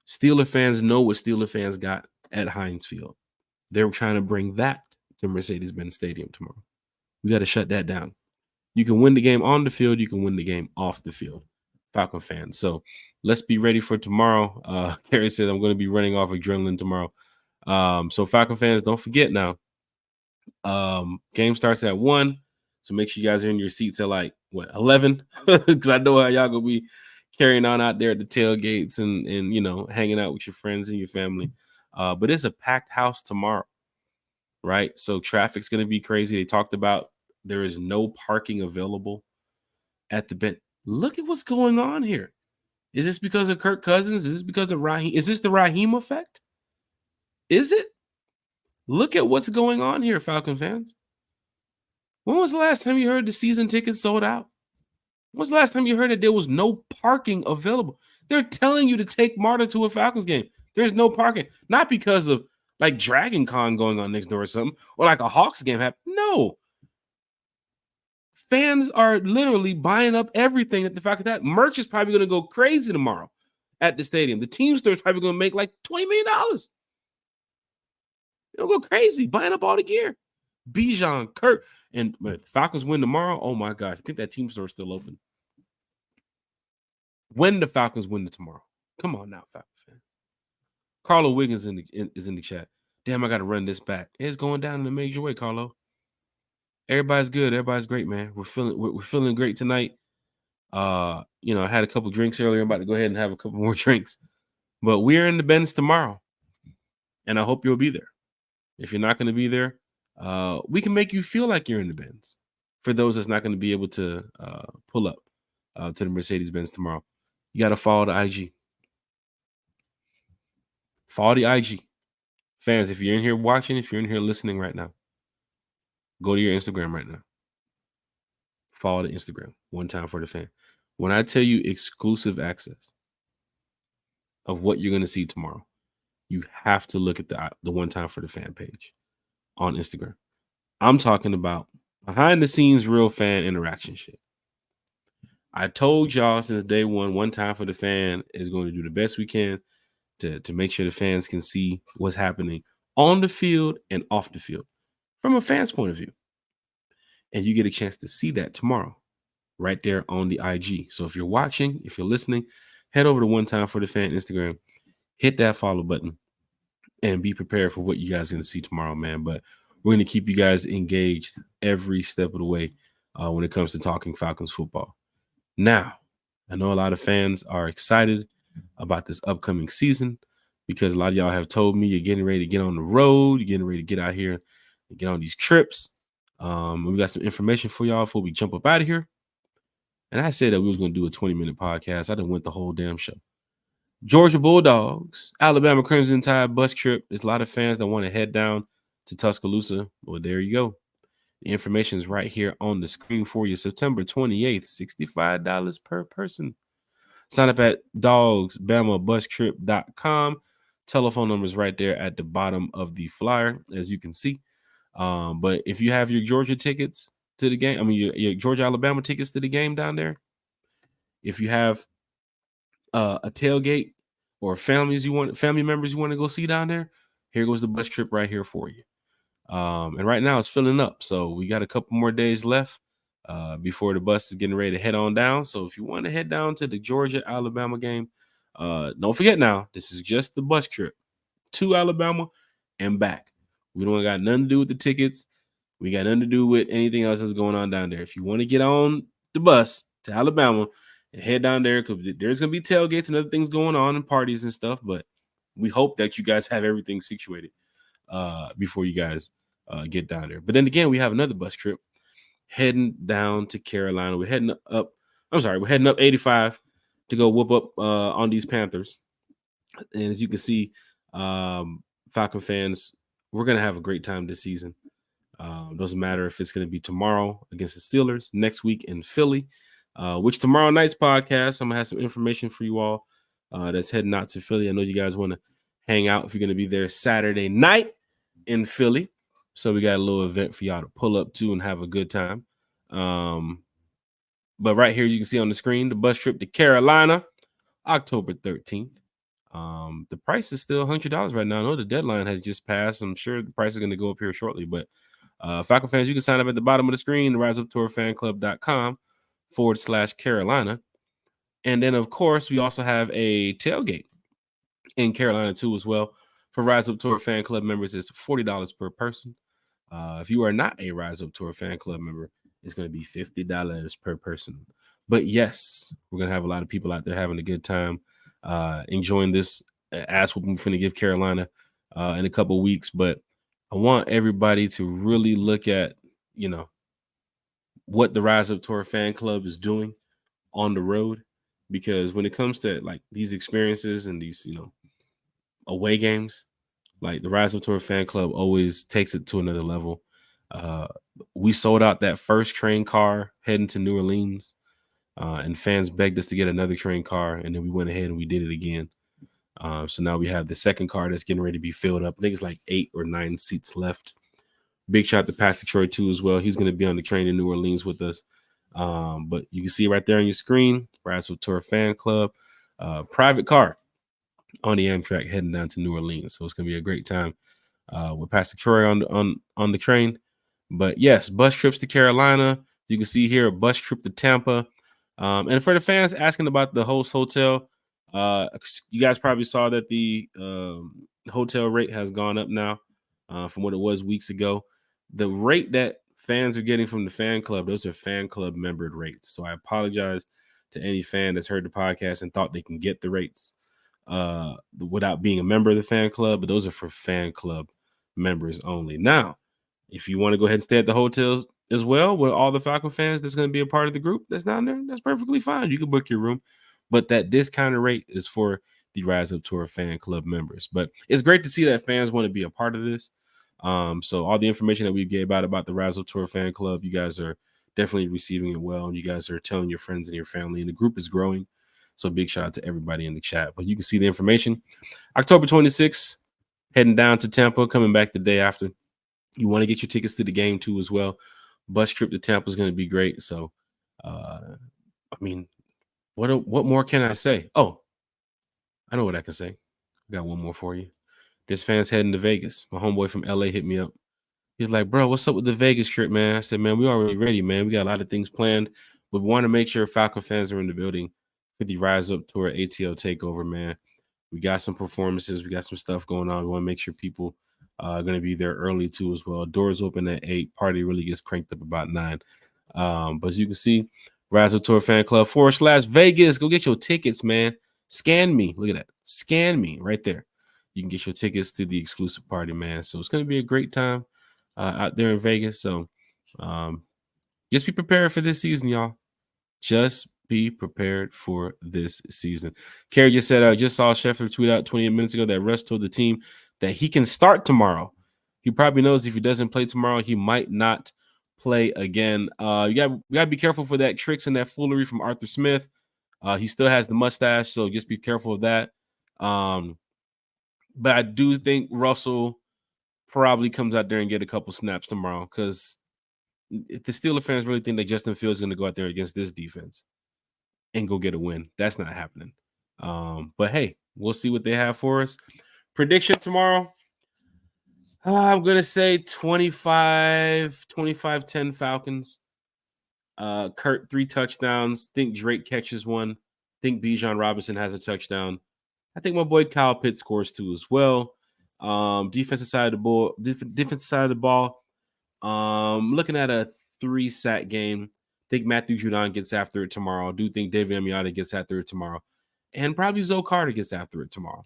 Steeler fans know what Steeler fans got at Heinz Field. They're trying to bring that to Mercedes-Benz Stadium tomorrow. We got to shut that down. You can win the game on the field. You can win the game off the field, Falcon fans. So let's be ready for tomorrow. Harry said I'm going to be running off adrenaline tomorrow. So Falcon fans, don't forget now. Game starts at 1. So make sure you guys are in your seats at like 11? Because I know how y'all gonna be carrying on out there at the tailgates and hanging out with your friends and your family. But it's a packed house tomorrow, right? So traffic's gonna be crazy. They talked about there is no parking available at the bench. Look at what's going on here. Is this because of Kirk Cousins? Is this because of Raheem? Is this the Raheem effect? Is it? Look at what's going on here, Falcon fans. When was the last time you heard the season tickets sold out? When was the last time you heard that there was no parking available? They're telling you to take Marta to a Falcons game. There's no parking. Not because of like Dragon Con going on next door or something, or like a Hawks game happening. No. Fans are literally buying up everything at the Falcons. That merch is probably going to go crazy tomorrow at the stadium. The team store is probably going to make like $20 million. They'll go crazy buying up all the gear. Bijan, Kirk, and the Falcons win tomorrow. Oh my gosh, I think that team store is still open. When the Falcons win tomorrow, come on now, Falcons fan. Carlo Wiggins is in the chat. Damn, I got to run this back. It's going down in a major way, Carlo. Everybody's good. Everybody's great, man. We're feeling great tonight. I had a couple drinks earlier. I'm about to go ahead and have a couple more drinks. But we're in the Benz tomorrow, and I hope you'll be there. If you're not going to be there, we can make you feel like you're in the Benz. For those that's not going to be able to pull up to the Mercedes-Benz tomorrow, you got to follow the IG. Follow the IG. Fans, if you're in here watching, if you're in here listening right now, go to your Instagram right now. Follow the Instagram. One time for the fan. When I tell you exclusive access of what you're going to see tomorrow, you have to look at the One Time for the Fan page on Instagram. I'm talking about behind the scenes real fan interaction shit. I told y'all since day one Time for the Fan is going to do the best we can to make sure the fans can see what's happening on the field and off the field from a fan's point of view. And you get a chance to see that tomorrow right there on the IG. So if you're watching, if you're listening, head over to One Time for the Fan Instagram, hit that follow button, and be prepared for what you guys are going to see tomorrow, man. But we're going to keep you guys engaged every step of the way when it comes to talking Falcons football. Now, I know a lot of fans are excited about this upcoming season because a lot of y'all have told me you're getting ready to get on the road, you're getting ready to get out here and get on these trips. We got some information for y'all before we jump up out of here. And I said that we was going to do a 20-minute podcast. I done went the whole damn show. Georgia Bulldogs, Alabama Crimson Tide bus trip. There's a lot of fans that want to head down to Tuscaloosa. Well, there you go. The information is right here on the screen for you. September 28th, $65 per person. Sign up at dogsbamabustrip.com. Telephone number is right there at the bottom of the flyer, as you can see. But if you have your Georgia tickets to the game, your Georgia-Alabama tickets to the game down there, if you have a tailgate or family members you want to go see down there, here goes the bus trip right here for you. And right now it's filling up. So we got a couple more days left before the bus is getting ready to head on down. So if you want to head down to the Georgia-Alabama game, don't forget now, this is just the bus trip to Alabama and back. We don't got nothing to do with the tickets. We got nothing to do with anything else that's going on down there. If you want to get on the bus to Alabama and head down there, because there's going to be tailgates and other things going on and parties and stuff, but we hope that you guys have everything situated before you guys get down there. But then again, we have another bus trip heading down to Carolina. We're heading up 85 to go whoop up on these Panthers. And as you can see, Falcon fans, we're going to have a great time this season. Doesn't matter if it's going to be tomorrow against the Steelers, next week in Philly, which tomorrow night's podcast, I'm going to have some information for you all that's heading out to Philly. I know you guys want to hang out if you're going to be there Saturday night in Philly. So we got a little event for y'all to pull up to and have a good time. But right here, you can see on the screen, the bus trip to Carolina, October 13th. The price is still $100 right now. I know the deadline has just passed. I'm sure the price is going to go up here shortly. But Falcon fans, you can sign up at the bottom of the screen, riseuptourfanclub.com/Carolina. And then, of course, we also have a tailgate in Carolina, too, as well. For Rise Up Tour Fan Club members, it's $40 per person. If you are not a Rise Up Tour fan club member, it's going to be $50 per person. But yes, we're going to have a lot of people out there having a good time, enjoying this ass whooping we're going to give Carolina in a couple weeks. But I want everybody to really look at, what the Rise Up Tour fan club is doing on the road, because when it comes to like these experiences and these, away games, like the Rise Up Tour fan club always takes it to another level. We sold out that first train car heading to New Orleans, and fans begged us to get another train car, and then we went ahead and we did it again. So now we have the second car that's getting ready to be filled up. I think it's like 8 or 9 seats left. Big shout out to Pastor Troy too as well. He's going to be on the train in New Orleans with us. But you can see right there on your screen, Rise Up Tour fan club, private car on the Amtrak heading down to New Orleans. So it's going to be a great time with Pastor Troy on the train. But yes, bus trips to Carolina. You can see here a bus trip to Tampa. And for the fans asking about the host hotel, you guys probably saw that the hotel rate has gone up now from what it was weeks ago. The rate that fans are getting from the fan club, those are fan club membered rates. So I apologize to any fan that's heard the podcast and thought they can get the rates without being a member of the fan club, but those are for fan club members only. Now, if you want to go ahead and stay at the hotels as well with all the Falcon fans that's going to be a part of the group that's down there, that's perfectly fine. You can book your room, but that discounted rate is for the Rise Up Tour fan club members. But it's great to see that fans want to be a part of this. So all the information that we gave about the Rise Up Tour fan club, you guys are definitely receiving it well, and you guys are telling your friends and your family, and the group is growing. So big shout out to everybody in the chat. But you can see the information. October 26th, heading down to Tampa, coming back the day after. You want to get your tickets to the game too as well. Bus trip to Tampa is going to be great. So, what more can I say? Oh, I know what I can say. I got one more for you. This fan's heading to Vegas. My homeboy from LA hit me up. He's like, bro, what's up with the Vegas trip, man? I said, man, we already ready, man. We got a lot of things planned, but we want to make sure Falcon fans are in the building for the Rise Up Tour ATL takeover, man. We got some performances. We got some stuff going on. We want to make sure people are going to be there early too as well. Doors open at 8. Party really gets cranked up about 9. But as you can see, Rise Up Tour Fan Club /Vegas. Go get your tickets, man. Scan me. Look at that. Scan me right there. You can get your tickets to the exclusive party, man. So it's going to be a great time out there in Vegas. So just be prepared for this season, y'all. Just be prepared for this season. Kerry just said, I just saw Scheffler tweet out 28 minutes ago that Russ told the team that he can start tomorrow. He probably knows if he doesn't play tomorrow, he might not play again. You got to be careful for that tricks and that foolery from Arthur Smith. He still has the mustache, so just be careful of that. But I do think Russell probably comes out there and get a couple snaps tomorrow, because if the Steelers fans really think that Justin Fields is going to go out there against this defense and go get a win, that's not happening. But hey, we'll see what they have for us. Prediction tomorrow, I'm going to say 25-10 Falcons. Kurt 3 touchdowns. Think Drake catches 1. Think Bijan Robinson has a touchdown. I think my boy Kyle Pitts scores 2 as well. Defensive side of the ball. Looking at a 3-sack game. Think Matthew Judon gets after it tomorrow. I do think David Amiata gets after it tomorrow. And probably Zoe Carter gets after it tomorrow.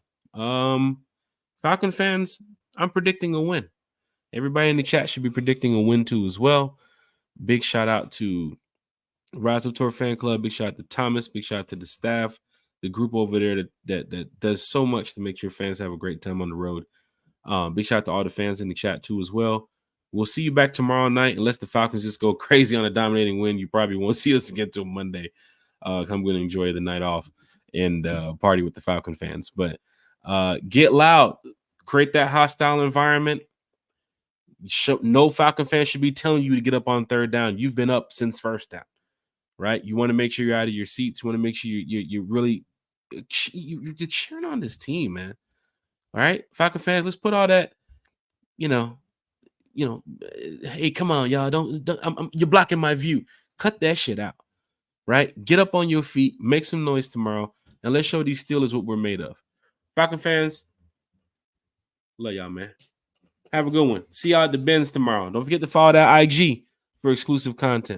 Falcon fans, I'm predicting a win. Everybody in the chat should be predicting a win too as well. Big shout out to Rise Up Tour Fan Club. Big shout out to Thomas. Big shout out to the staff, the group over there that does so much to make sure fans have a great time on the road. Big shout out to all the fans in the chat too as well. We'll see you back tomorrow night. Unless the Falcons just go crazy on a dominating win, you probably won't see us again till Monday. I'm going to enjoy the night off and party with the Falcon fans. But get loud. Create that hostile environment. No Falcon fan should be telling you to get up on third down. You've been up since first down, right? You want to make sure you're out of your seats. You want to make sure you're really you're cheering on this team, man. All right, Falcon fans, let's put all that, hey, come on, y'all. Don't you're blocking my view. Cut that shit out, right? Get up on your feet, make some noise tomorrow, and let's show these Steelers what we're made of. Falcon fans, love y'all, man. Have a good one. See y'all at the Benz tomorrow. Don't forget to follow that IG for exclusive content.